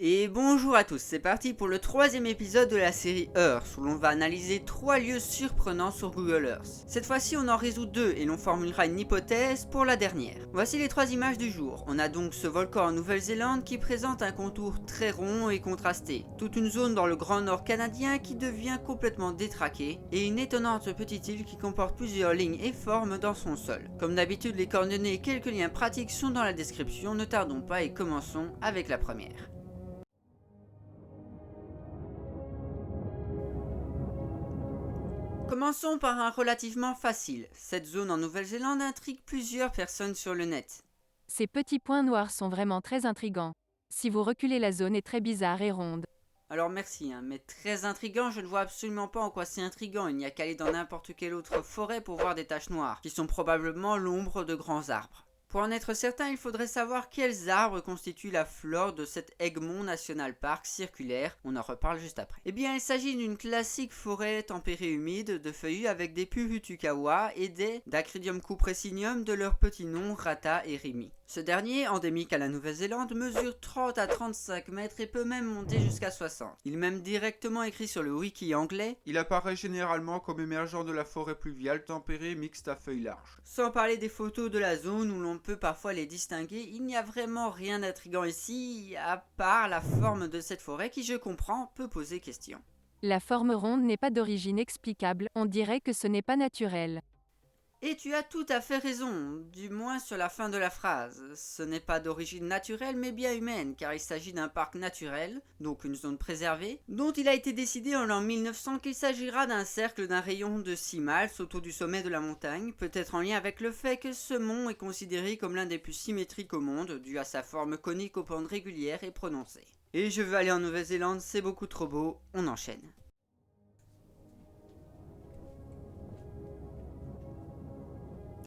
Et bonjour à tous, c'est parti pour le troisième épisode de la série Earth, où l'on va analyser 3 lieux surprenants sur Google Earth. Cette fois-ci on en résout 2 et l'on formulera une hypothèse pour la dernière. Voici les 3 images du jour. On a donc ce volcan en Nouvelle-Zélande qui présente un contour très rond et contrasté, toute une zone dans le grand nord canadien qui devient complètement détraquée, et une étonnante petite île qui comporte plusieurs lignes et formes dans son sol. Comme d'habitude, les coordonnées et quelques liens pratiques sont dans la description, ne tardons pas et commençons avec la première. Commençons par un relativement facile. Cette zone en Nouvelle-Zélande intrigue plusieurs personnes sur le net. Ces petits points noirs sont vraiment très intrigants. Si vous reculez, la zone est très bizarre et ronde. Alors merci, mais très intriguant, je ne vois absolument pas en quoi c'est intriguant. Il n'y a qu'à aller dans n'importe quelle autre forêt pour voir des taches noires, qui sont probablement l'ombre de grands arbres. Pour en être certain, il faudrait savoir quels arbres constituent la flore de cet Egmont National Park circulaire, on en reparle juste après. Eh bien, il s'agit d'une classique forêt tempérée humide de feuillus avec des Puhutukawa et des Dacrydium cupressinium de leur petit nom Rata et Rimi. Ce dernier, endémique à la Nouvelle-Zélande, mesure 30 à 35 mètres et peut même monter jusqu'à 60. Il est même directement écrit sur le wiki anglais. Il apparaît généralement comme émergeant de la forêt pluviale tempérée mixte à feuilles larges. Sans parler des photos de la zone où l'on peut parfois les distinguer, il n'y a vraiment rien d'intriguant ici, à part la forme de cette forêt qui, je comprends, peut poser question. La forme ronde n'est pas d'origine explicable, on dirait que ce n'est pas naturel. Et tu as tout à fait raison, du moins sur la fin de la phrase. Ce n'est pas d'origine naturelle mais bien humaine, car il s'agit d'un parc naturel, donc une zone préservée, dont il a été décidé en l'an 1900 qu'il s'agira d'un cercle d'un rayon de 6 miles autour du sommet de la montagne, peut-être en lien avec le fait que ce mont est considéré comme l'un des plus symétriques au monde, dû à sa forme conique aux pentes régulières et prononcées. Et je veux aller en Nouvelle-Zélande, c'est beaucoup trop beau, on enchaîne.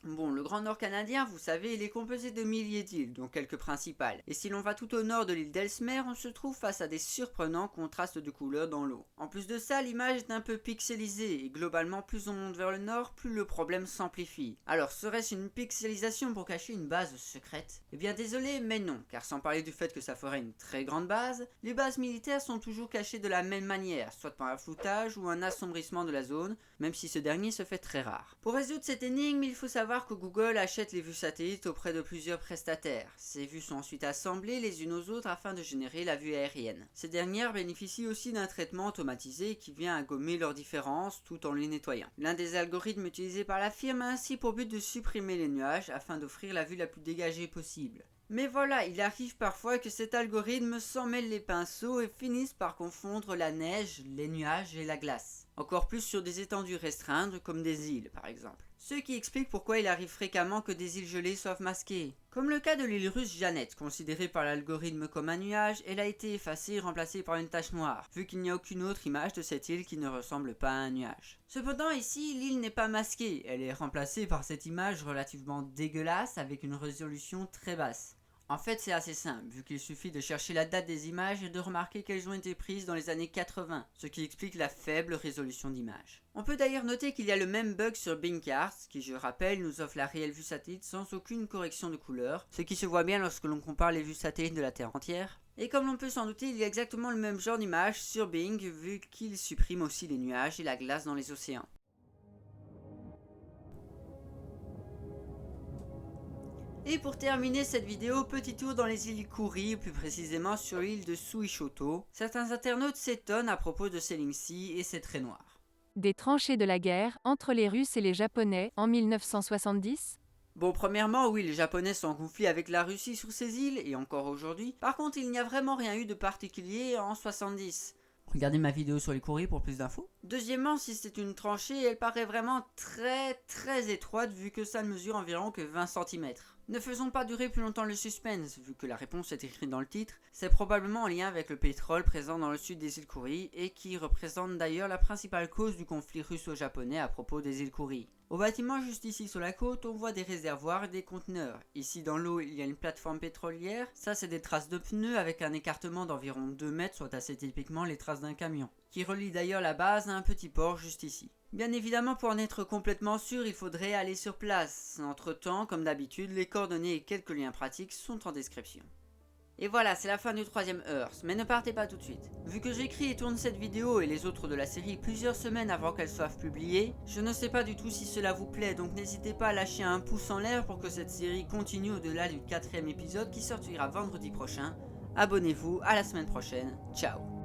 Bon, le Grand Nord canadien, vous savez, il est composé de milliers d'îles, dont quelques principales. Et si l'on va tout au nord de l'île d'Ellesmere, on se trouve face à des surprenants contrastes de couleurs dans l'eau. En plus de ça, l'image est un peu pixelisée, et globalement, plus on monte vers le nord, plus le problème s'amplifie. Alors, serait-ce une pixelisation pour cacher une base secrète? Eh bien désolé, mais non, car sans parler du fait que ça ferait une très grande base, les bases militaires sont toujours cachées de la même manière, soit par un floutage ou un assombrissement de la zone, même si ce dernier se fait très rare. Pour résoudre cette énigme, il faut savoir que Google achète les vues satellites auprès de plusieurs prestataires. Ces vues sont ensuite assemblées les unes aux autres afin de générer la vue aérienne. Ces dernières bénéficient aussi d'un traitement automatisé qui vient à gommer leurs différences tout en les nettoyant. L'un des algorithmes utilisés par la firme a ainsi pour but de supprimer les nuages afin d'offrir la vue la plus dégagée possible. Mais voilà, il arrive parfois que cet algorithme s'en mêle les pinceaux et finisse par confondre la neige, les nuages et la glace. Encore plus sur des étendues restreintes comme des îles par exemple. Ce qui explique pourquoi il arrive fréquemment que des îles gelées soient masquées. Comme le cas de l'île russe Jeannette, considérée par l'algorithme comme un nuage, elle a été effacée et remplacée par une tache noire, vu qu'il n'y a aucune autre image de cette île qui ne ressemble pas à un nuage. Cependant ici, l'île n'est pas masquée, elle est remplacée par cette image relativement dégueulasse avec une résolution très basse. En fait, c'est assez simple, vu qu'il suffit de chercher la date des images et de remarquer qu'elles ont été prises dans les années 80, ce qui explique la faible résolution d'image. On peut d'ailleurs noter qu'il y a le même bug sur Bing Cars, qui je rappelle nous offre la réelle vue satellite sans aucune correction de couleur, ce qui se voit bien lorsque l'on compare les vues satellites de la Terre entière. Et comme l'on peut s'en douter, il y a exactement le même genre d'image sur Bing, vu qu'il supprime aussi les nuages et la glace dans les océans. Et pour terminer cette vidéo, petit tour dans les îles Kouri, plus précisément sur l'île de Suishoto. Certains internautes s'étonnent à propos de ces lignes-ci et c'est très noir. Des tranchées de la guerre entre les Russes et les Japonais en 1970 ? Bon, premièrement, oui, les Japonais sont en conflit avec la Russie sur ces îles, et encore aujourd'hui. Par contre, il n'y a vraiment rien eu de particulier en 70. Regardez ma vidéo sur les Kouri pour plus d'infos. Deuxièmement, si c'est une tranchée, elle paraît vraiment très étroite vu que ça ne mesure environ que 20 cm. Ne faisons pas durer plus longtemps le suspense, vu que la réponse est écrite dans le titre. C'est probablement en lien avec le pétrole présent dans le sud des îles Kouri et qui représente d'ailleurs la principale cause du conflit russo-japonais à propos des îles Kouri. Au bâtiment juste ici sur la côte, on voit des réservoirs et des conteneurs. Ici dans l'eau, il y a une plateforme pétrolière. Ça, c'est des traces de pneus avec un écartement d'environ 2 mètres, soit assez typiquement les traces d'un camion, qui relie d'ailleurs la base à un petit port juste ici. Bien évidemment, pour en être complètement sûr, il faudrait aller sur place. Entre-temps, comme d'habitude, les coordonnées et quelques liens pratiques sont en description. Et voilà, c'est la fin du 3ème Earth, mais ne partez pas tout de suite. Vu que j'écris et tourne cette vidéo et les autres de la série plusieurs semaines avant qu'elles soient publiées, je ne sais pas du tout si cela vous plaît, donc n'hésitez pas à lâcher un pouce en l'air pour que cette série continue au-delà du 4ème épisode qui sortira vendredi prochain. Abonnez-vous, à la semaine prochaine, ciao.